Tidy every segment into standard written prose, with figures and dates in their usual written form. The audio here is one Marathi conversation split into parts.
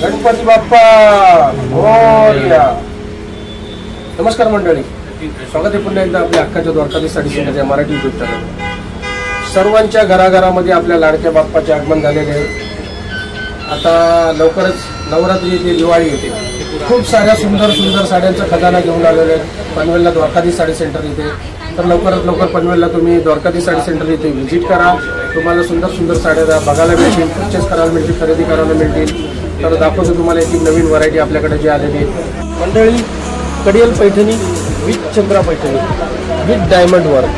गणपती बाप्पा मोरया। नमस्कार मंडळी, स्वागत आहे पुन्हा एकदा आपल्या अक्काच्या द्वारकाधीश साडी सेंटरच्या मराठी युट्यूब चॅनलवर। सर्वांच्या घराघरामध्ये आपल्या लाडक्या बाप्पाचे आगमन झालेले आहे। आता लवकरच नवरात्री येते, दिवाळी येते। खूप साऱ्या सुंदर सुंदर साड्यांचा खजाना घेऊन आलेले आहेत पनवेलला द्वारकाधीश साडी सेंटर इथे। तर लवकरात लवकर पनवेलला तुम्ही द्वारकाधीश साडी सेंटर इथे व्हिजिट करा। तुम्हाला सुंदर सुंदर साड्या बघायला मिळतील, परचेस करायला मिळतील, खरेदी करायला मिळतील। तर दाखवतो तुम्हाला एक नवीन व्हरायटी आपल्याकडे जी आलेली आहे मंडळी। कडियल Paithani with Chandra Paithani with diamond work,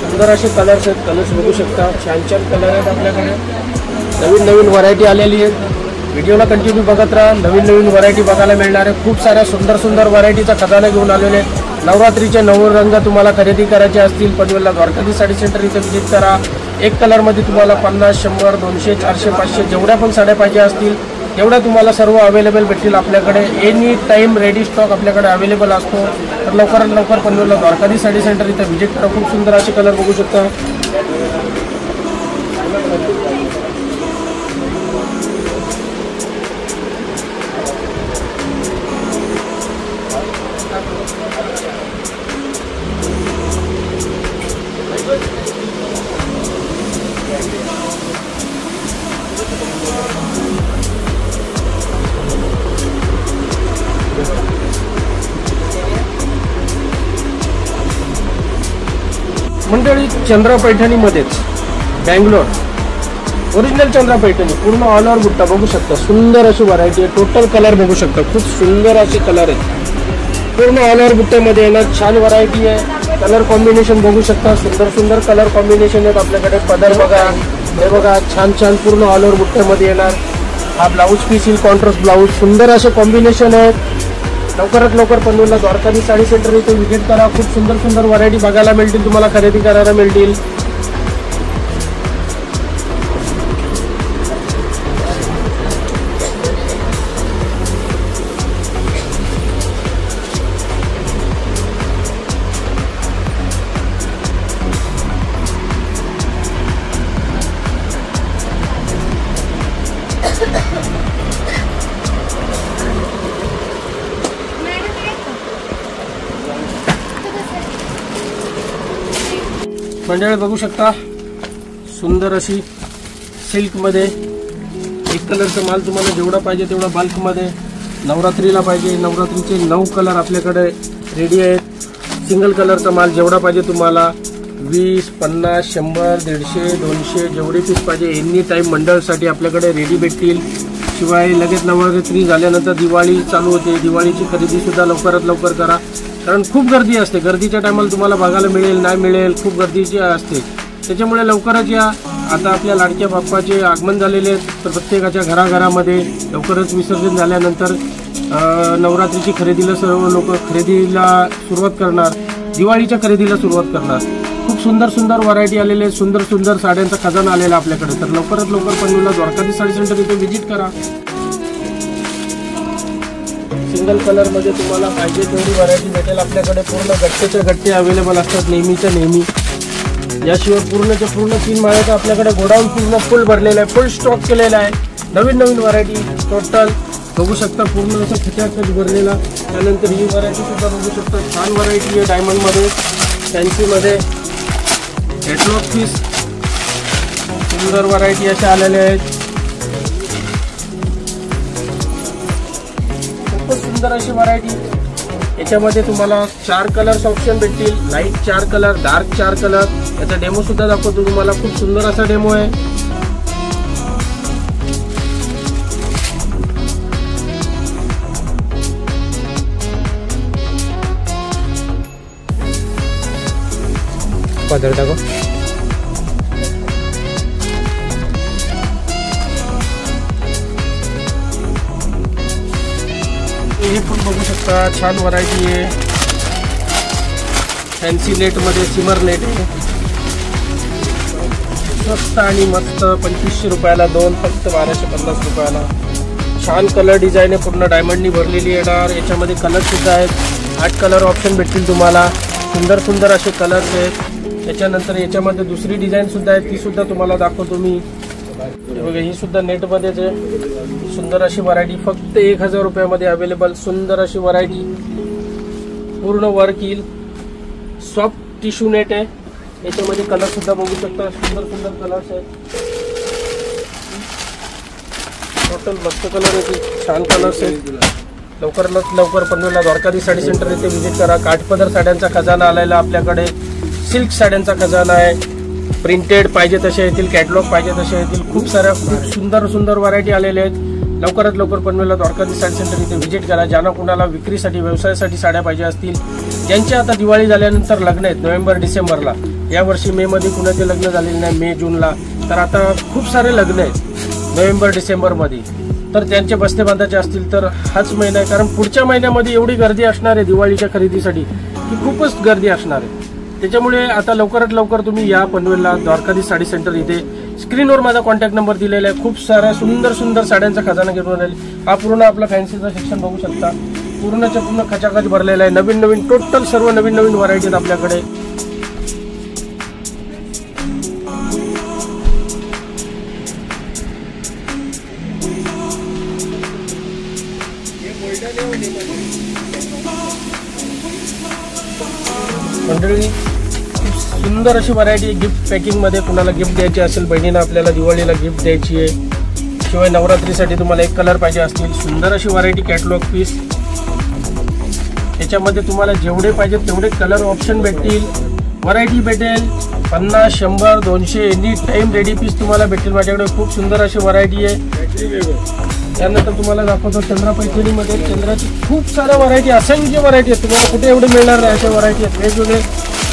सुंदर असे कलर्स आहेत। कलर्स बघू शकता, छान छान कलर आहेत आपल्याकडे। नवीन नवीन व्हरायटी आलेली आहे। व्हिडिओला कंटिन्यू बघत राहा, नवीन नवीन व्हरायटी बघायला मिळणार आहे। खूप साऱ्या सुंदर सुंदर व्हरायटीचा खजाना घेऊन आलेले आहेत। नवरात्रीचे 9 रंग तुम्हाला खरेदी करायचे असतील पनवेलला द्वारकाधीश साडी सेंटर इथे व्हिजिट करा। एक कलरमध्ये तुम्हाला 50, 100, 200, 400, 500 जेवढ्या पण साड्या पाहिजे असतील तेवढ्या तुम्हाला सर्व अवेलेबल भेटतील आपल्याकडे। एनी टाइम रेडी स्टॉक आपल्याकडे अवेलेबल असतो। तर लवकरात लवकर पनवेलला द्वारकाधीश साडी सेंटर इथे व्हिजिट करा। खूप सुंदर असे कलर बघू शकता। मंडळी चंद्रा पैठणीमध्येच बँगलोर ओरिजिनल चंद्रा पैठणी पूर्ण ऑल ओव्हर बुट्टा बघू शकता। सुंदर अशी व्हरायटी आहे। टोटल कलर बघू शकता, खूप सुंदर असे कलर आहेत। पूर्ण ऑल ओव्हर बुट्ट्यामध्ये येणार छान व्हरायटी आहे। कलर कॉम्बिनेशन बघू शकता, सुंदर सुंदर कलर कॉम्बिनेशन आहेत आपल्याकडे। पदर बघा, हे बघा, छान छान पूर्ण ऑल ओव्हर बुट्ट्यामध्ये येणार। हा ब्लाऊज पीस येईल, कॉन्ट्रास्ट ब्लाऊज, सुंदर असे कॉम्बिनेशन आहेत। लवकरात लवकर पनवेलला द्वारकाधीश साडी सेंटर इथे व्हिजिट करा। खूप सुंदर सुंदर व्हरायटी बघायला मिळतील, तुम्हाला खरेदी करायला मिळतील। मंडळी बघू शकता, सुंदर अशी सिल्क मध्ये एक कलरचा माल तुम्हाला जेवढा पाहिजे तेवढा बल्क मध्ये। नवरात्रीला पाहिजे, नवरात्रीचे 9 कलर आपल्याकडे रेडी आहेत। सिंगल कलरचा माल जेवढा पाहिजे तुम्हाला 20, 50, 100, 150, 200 जेवढे पीस पाहिजे एनी टाइम मंडळसाठी आपल्याकडे रेडी भेटतील। शिवाय लगेच नवरात्री झाल्यानंतर दिवाळी चालू होते, दिवाळीची खरेदी सुद्धा लवकरात लवकर करा, कारण खूप गर्दी असते। गर्दीच्या टायमाला तुम्हाला बघायला मिळेल नाही मिळेल, खूप गर्दीची असते। त्याच्यामुळे लवकरच या। आता आपल्या लाडक्या बाप्पाचे आगमन झालेले आहेत, तर प्रत्येकाच्या घराघरामध्ये लवकरच विसर्जन झाल्यानंतर नवरात्रीची खरेदीला सर्व लोक खरेदीला सुरुवात करणार, दिवाळीच्या खरेदीला सुरुवात करणार। खूप सुंदर सुंदर व्हरायटी आलेले आहेत, सुंदर सुंदर साड्यांचा खजाना आलेला आपल्याकडे। तर लवकरात लवकर पनवेलला द्वारकाधीश साडी सेंटर इथे व्हिजिट करा। सिंगल कलर मध्ये तुम्हाला पाहिजे तेवढी व्हरायटी भेटेल आपल्याकडे। पूर्ण गट्टेच्या गट्टे अवेलेबल असतात नेहमीच्या नेहमी। याशिवाय पूर्णच्या पूर्ण 3 माळ्याचा आपल्याकडे गोडाऊन पूर्ण फुल भरलेला आहे, फुल स्टॉक केलेला आहे। नवीन नवीन व्हरायटी टोटल बघू शकता, पूर्ण असं खचाखच भरलेला। त्यानंतर ही व्हरायटी सुद्धा बघू शकता, छान व्हरायटी आहे। डायमंड मध्ये, फॅन्सी मध्ये, हेडलॉक पीस, सुंदर व्हरायटी अशा आलेल्या आहेत। खूपच सुंदर अशी व्हरायटी। याच्यामध्ये तुम्हाला 4 कलर्स ऑप्शन भेटतील, लाईट 4 कलर, डार्क 4 कलर। याचा डेमो सुद्धा दाखवतो तुम्हाला, खूप सुंदर असा डेमो आहे। पदर टाको, हे पण बघू शकता, छान व्हरायटी आहे। फॅन्सी नेट मध्ये सिमर नेट आहे, स्वस्त आणि मस्त। 2500 रुपयाला 2, फक्त 1250 रुपयाला। छान कलर डिझाईन आहे, पूर्ण डायमंडनी भरलेली येणार। याच्यामध्ये कलर सुद्धा आहेत, 8 कलर ऑप्शन भेटतील तुम्हाला। सुंदर सुंदर असे कलर्स आहेत। त्याच्यानंतर याच्यामध्ये दुसरी डिझाईन सुद्धा आहे, ती सुद्धा तुम्हाला दाखवतो मी। बघा ही सुद्धा नेट मध्येच आहे. सुंदर अशी व्हरायटी फक्त 1000 रुपयामध्ये अवेलेबल. सुंदर अशी व्हरायटी, पूर्ण वर्क येईल. सॉफ्ट टिश्यू नेट आहे. याच्यामध्ये कलर सुद्धा बघू शकता. सुंदर सुंदर कलर्स आहेत. टोटल मस्त कलर येतील, छान कलर्स आहेत. लवकरात लवकर पनवेलला द्वारकाधीश साडी सेंटर येथे व्हिजिट करा. काठपदर साड्यांचा खजाना आलेला आपल्याकडे. सिल्क साड्यांचा खजाना आहे. प्रिंटेड पाहिजे तसे येतील, कॅटलॉग पाहिजे तसे येतील. खूप साऱ्या खूप सुंदर सुंदर व्हरायटी आलेल्या आहेत. लवकरात लवकर पनवेलला द्वारकाधीश साडी सेंटर इथे व्हिजिट करा. ज्यांना कुणाला विक्रीसाठी व्यवसायासाठी साड्या पाहिजे असतील, ज्यांच्या आता दिवाळी झाल्यानंतर लग्न आहेत नोव्हेंबर डिसेंबरला, यावर्षी मे मध्ये कुणाचे लग्न झालेले नाही, मे जूनला, तर आता खूप सारे लग्न आहेत नोव्हेंबर डिसेंबरमध्ये, तर त्यांचे बस्ते बांधायचे असतील तर हाच महिना आहे. कारण पुढच्या महिन्यामध्ये एवढी गर्दी असणार आहे दिवाळीच्या खरेदीसाठी की खूपच गर्दी असणार आहे. त्याच्यामुळे आता लवकरात लवकर तुम्ही या पनवेलला द्वारकाधीश साडी सेंटर इथे. स्क्रीनवर माझा कॉन्टॅक्ट नंबर दिलेला आहे. खूप साऱ्या सुंदर सुंदर साड्यांचा खजाना घेऊन राहील. हा पूर्ण आपला फॅन्सीचा सेक्शन बघू शकता. पूर्णच्या पूर्ण खचाखच भरलेला आहे. नवीन नवीन टोटल सर्व नवीन नवीन व्हरायटी आहेत आपल्याकडे. मंडळी सुंदर अशी व्हरायटी गिफ्ट पॅकिंग मध्ये. कुणाला गिफ्ट द्यायची असेल, बहिणीला आपल्याला दिवाळीला गिफ्ट द्यायची आहे, शिवाय नवरात्रीसाठी तुम्हाला एक कलर पाहिजे असतील, सुंदर अशी व्हरायटी कॅटलॉग पीस. त्याच्यामध्ये तुम्हाला जेवढे पाहिजे तेवढे कलर ऑप्शन भेटतील, व्हरायटी भेटेल. 50, 100, 200 एनी टाइम रेडी पीस तुम्हाला भेटतील माझ्याकडे. खूप सुंदर अशी व्हरायटी आहे. त्यानंतर तुम्हाला दाखवतो चंद्रा पैठणीमध्ये. चंद्राची खूप साऱ्या व्हरायटी, असंख्य व्हरायटी आहेत. तुम्हाला कुठे एवढे मिळणार नाही अशा व्हरायटी आहेत. वेगवेगळे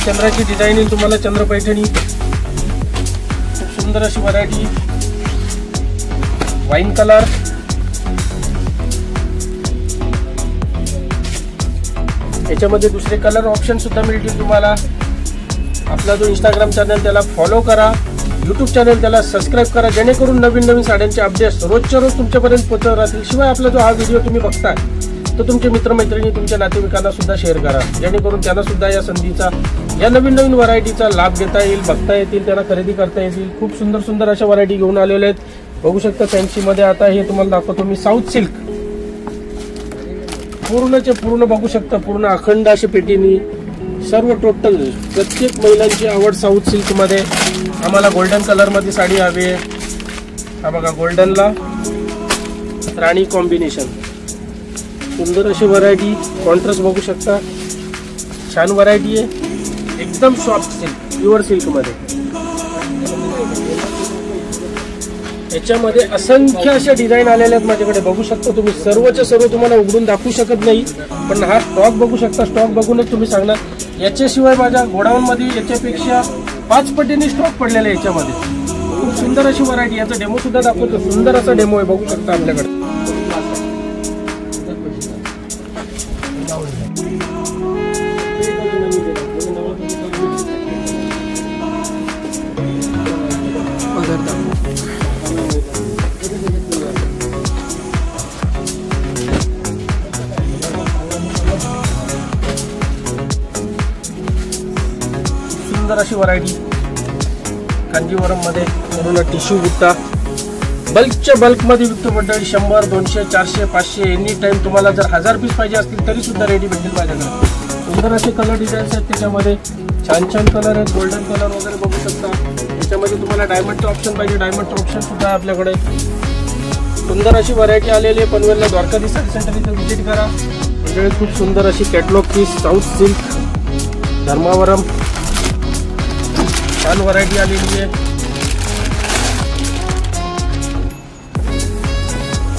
चंद्राची डिझाईन येईल तुम्हाला. चंद्र पैठणी खूप सुंदर अशी व्हरायटी. वाईन कलर, याच्यामध्ये दुसरे कलर ऑप्शन सुद्धा मिळतील तुम्हाला. आपला जो इंस्टाग्राम चॅनल त्याला फॉलो करा, यूट्यूब चॅनल त्याला सबस्क्राईब करा, जेणेकरून नवीन नवीन साड्यांचे अपडेट्स रोजच्या रोज तुमच्यापर्यंत पोहोचत राहतील. शिवाय आपला जो हा व्हिडिओ तुम्ही बघताय तो तुमचे मित्रमैत्रिणी, तुमच्या नातेवाईकांना सुद्धा शेअर करा, जेणेकरून त्यांना सुद्धा या संधीचा, या नवीन नवीन व्हरायटीचा लाभ घेता येईल, बघता येतील, त्यांना खरेदी करता येतील. खूप सुंदर सुंदर अशा व्हरायटी घेऊन आलेल्या आहेत. बघू शकता फॅन्सीमध्ये. आता हे तुम्हाला दाखवतो मी साऊथ सिल्क. पूर्णचे पूर्ण बघू शकता. पूर्ण अखंड अशी पेटीनी सर्व टोटल प्रत्येक महिलांची आवड साऊथ सिल्क मध्ये. आम्हाला गोल्डन कलर मध्ये साडी हवी आहे. हा बघा गोल्डनला राणी कॉम्बिनेशन. सुंदर अशी व्हरायटी. कॉन्ट्रास्ट बघू शकता. छान व्हरायटी आहे. एकदम सॉफ्ट सिल्क, प्युअर सिल्क मध्ये. याच्यामध्ये असंख्य अशा डिझाईन आलेल्या आहेत माझ्याकडे. बघू शकता तुम्ही. सर्वच्या सर्व तुम्हाला उघडून दाखवू शकत नाही, पण हा स्टॉक बघू शकता. स्टॉक बघूनच तुम्ही सांगणार. याच्याशिवाय माझ्या गोडाऊन मध्ये याच्यापेक्षा 5 पटीने स्टॉक पडलेला आहे याच्यामध्ये. खूप सुंदर अशी व्हरायटी. याचा डेमो सुद्धा दाखवतो. सुंदर असा डेमो आहे, बघू शकता आपल्याकडे. सुंदर अशी व्हरायटी कांजीवरम मध्ये. पूर्ण टिश्यू बुट्टा बल्कच्या बल्क मध्ये विकतो मंडळी. 100, 200, 400, 500 एनी टाइम. तुम्हाला जर 1000 पीस पाहिजे असतील तरी सुद्धा रेडी भेटेल माझ्याकडे. सुंदर असे कलर डिझाईन्स आहेत त्याच्यामध्ये. छान छान कलर आहेत. गोल्डन कलर वगैरे बघू शकता. त्याच्यामध्ये तुम्हाला डायमंडचं ऑप्शन पाहिजे, डायमंडचं ऑप्शन सुद्धा आहे आपल्याकडे. सुंदर अशी व्हरायटी आलेली आहे. पनवेलला द्वारकाधीश साडी सेंटर इथे व्हिजिट करा. मंडळी खूप सुंदर अशी catalogue piece south silk Dharmavaram. छान व्हरायटी आलेली आहे.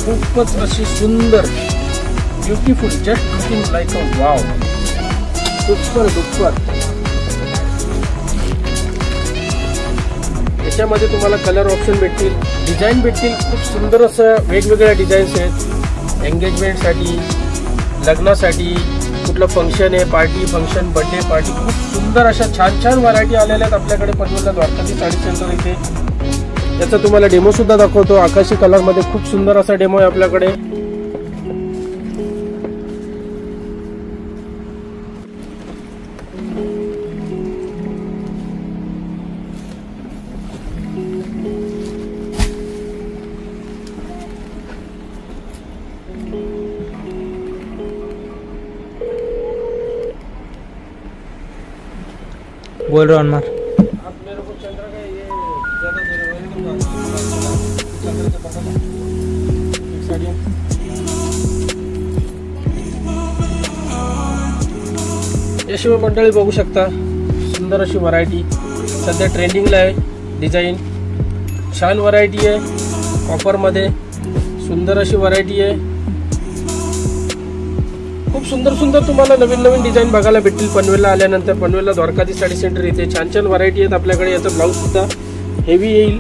खूपच अशी सुंदर, beautiful, just looking like a wow. Super duper. याच्यामध्ये तुम्हाला कलर ऑप्शन भेटतील, डिझाईन भेटतील. खूप सुंदर असं वेगवेगळ्या डिझाईन्स आहेत. एंगेजमेंटसाठी, लग्नासाठी, कुठलं फंक्शन आहे, पार्टी फंक्शन, बर्थडे पार्टी. खूप सुंदर अशा छान छान व्हरायटी आलेल्या आहेत आपल्याकडे पनवेलला द्वारकाधीश साडी सेंटर इथे. याचा तुम्हाला डेमो सुद्धा दाखवतो. आकाशी कलर मध्ये खूप सुंदर असा डेमो आहे आपल्याकडे. बोल रहा हूँ अनवर। आप मेरे को चंद्र का ये ज्यादा दे रहे हो, चंद्र के बटन एक साड़ी याशिवाय मंडळी बघू शकता सुंदर अशी व्हरायटी सध्या ट्रेंडिंगला आहे। डिझाईन छान व्हरायटी आहे, ऑफरमध्ये सुंदर अशी व्हरायटी आहे। खूप सुंदर सुंदर तुम्हाला नवीन नवीन डिझाईन बघायला भेटतील पनवेलला आल्यानंतर। पनवेलला द्वारकाधीश साडी सेंटर इथे छान छान व्हरायटी आहेत आपल्याकडे। याचा ब्लाऊज सुद्धा हेवी येईल,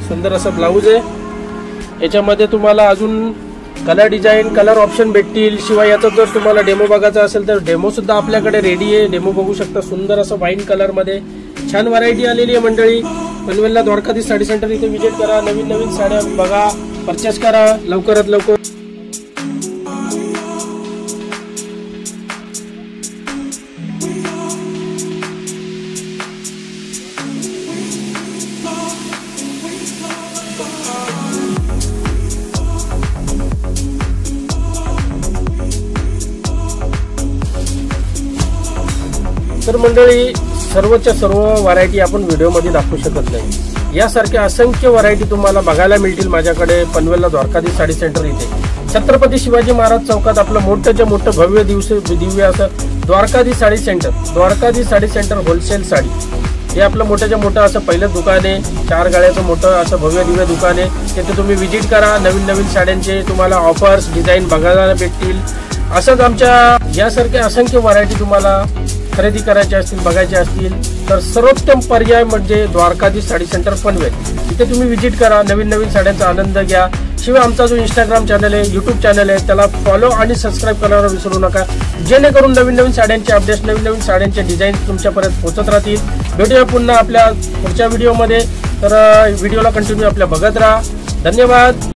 सुंदर असा ब्लाऊज आहे। याच्यामध्ये तुम्हाला अजून कलर डिझाईन कलर ऑप्शन भेटतील। शिवाय याचा जर तुम्हाला डेमो बघायचा असेल तर डेमो सुद्धा आपल्याकडे रेडी आहे। डेमो बघू शकता, सुंदर असं वाईन कलर मध्ये छान व्हरायटी आलेली आहे मंडळी। पनवेलला द्वारकाधीश साडी सेंटर इथे विजिट करा, नवीन नवीन साड्या बघा, परचेस करा लवकरात लवकर। तर मंडळी सर्वच्या सर्व व्हरायटी आपण व्हिडिओमध्ये दाखवू शकत नाही। यासारख्या असंख्य व्हरायटी तुम्हाला बघायला मिळतील माझ्याकडे पनवेलला द्वारकाधीश साडी सेंटर इथे। छत्रपती शिवाजी महाराज चौकात आपलं मोठं मोठं भव्य दिव्य असं Dwarkadhish sari centre, Dwarkadhish sari centre wholesale sari हे आपलं मोठं असं पहिलं दुकान आहे। 4 गाळ्याचं मोठं असं भव्य दिव्य दुकान आहे। तिथे तुम्ही विजिट करा, नवीन नवीन साड्यांचे तुम्हाला ऑफर्स डिझाईन बघायला भेटतील। असंच आमच्या यासारख्या असंख्य व्हरायटी तुम्हाला खरेदी करायचे असतील बघायचे असतील तर सर्वोत्तम पर्याय म्हणजे द्वारकाधीश साडी सेंटर पनवेल। इथे तुम्ही विजिट करा, नवीन नवीन साड्यांचा आनंद घ्या। शिवाय आमचा जो इंस्टाग्राम चॅनल आहे, यूट्यूब चॅनल आहे त्याला फॉलो आणि सबस्क्राईब करायला विसरू नका, जेणेकरून नवीन नवीन साड्यांचे अपडेट्स नवीन नवीन साड्यांचे डिझाईन तुमच्यापर्यंत पोहोचत राहतील। भेटूया पुन्हा आपल्या पुढच्या व्हिडिओमध्ये। तर व्हिडिओला कंटिन्यू आपल्या बघत राहा। धन्यवाद।